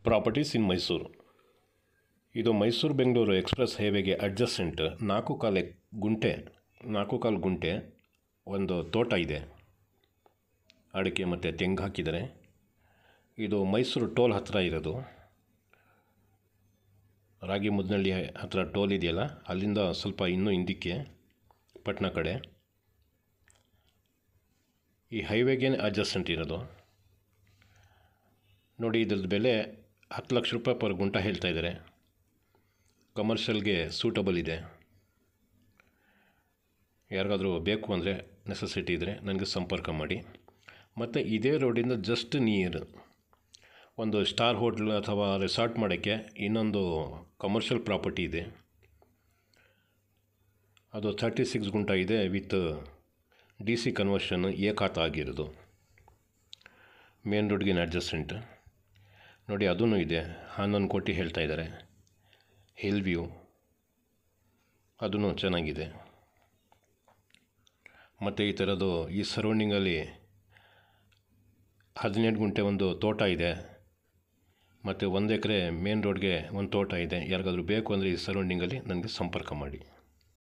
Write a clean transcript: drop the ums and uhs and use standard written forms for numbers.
Properties ಇನ್ ಮೈಸೂರು. ಇದು Mysuru Bengaluru express ಹೈವೇಗೆ adjacent 4.25 ಗುಂಟೆ ಒಂದು ತೋಟ ಇದೆ. ಅಡಿಕೆ ಮತ್ತು ತೆಂಗು ಹಾಕಿದ್ದಾರೆ. ಇದು ಮೈಸೂರು ಟೋಲ್ ಹತ್ತಿರ ಇರೋದು. ರಾಗಿ ಮುದ್ನಳ್ಳಿ ಹತ್ತಿರ ಟೋಲ್ ಇದೆಯಲ್ಲ, ಅಲ್ಲಿಂದ ಸ್ವಲ್ಪ ಇನ್ನೂ ಹಿಂದಕ್ಕೆ ಪಟ್ನ ಕಡೆ ಈ ಹೈವೇಗೆ ಅಡ್ಜಸೆಂಟ್ ಇರೋದು. ನೋಡಿ, ಇದ್ರದ್ದು ಬೆಲೆ 10 ಲಕ್ಷ ರೂಪಾಯಿ ಪರ್ ಗುಂಟ ಹೇಳ್ತಾ ಇದ್ದಾರೆ. ಕಮರ್ಷಿಯಲ್ಗೆ ಸೂಟಬಲ್ ಇದೆ. ಯಾರಿಗಾದರೂ ಬೇಕು ಅಂದರೆ, ನೆಸೆಸಿಟಿ ಇದ್ದರೆ ನನಗೆ ಸಂಪರ್ಕ ಮಾಡಿ. ಮತ್ತು ಇದೇ ರೋಡಿಂದ ಜಸ್ಟ್ ನಿಯರ್ ಒಂದು ಸ್ಟಾರ್ ಹೋಟ್ಲ್ ಅಥವಾ ರೆಸಾರ್ಟ್ ಮಾಡೋಕ್ಕೆ ಇನ್ನೊಂದು ಕಮರ್ಷಿಯಲ್ ಪ್ರಾಪರ್ಟಿ ಇದೆ. ಅದು 36 ಗುಂಟ ಇದೆ ವಿತ್ DC ಕನ್ವರ್ಷನ್ ಏಕಾತ ಆಗಿರೋದು. ಮೇನ್ ರೋಡ್ಗೆ ಅಡ್ಜಸೆಂಟ್ ನೋಡಿ, ಅದೂ ಇದೆ. 11 ಕೋಟಿ ಹೇಳ್ತಾ ಇದ್ದಾರೆ. ಹಿಲ್ ವ್ಯೂ ಅದೂ ಚೆನ್ನಾಗಿದೆ. ಮತ್ತು ಈ ಥರದ್ದು ಈ ಸರೌಂಡಿಂಗಲ್ಲಿ 17 ಗುಂಟೆ ಒಂದು ತೋಟ ಇದೆ. ಮತ್ತು 1 ಎಕರೆ ಮೇನ್ ರೋಡ್ಗೆ ಒಂದು ತೋಟ ಇದೆ. ಯಾರಿಗಾದರೂ ಬೇಕು ಅಂದರೆ ಈ ಸರೌಂಡಿಂಗಲ್ಲಿ ನನಗೆ ಸಂಪರ್ಕ ಮಾಡಿ.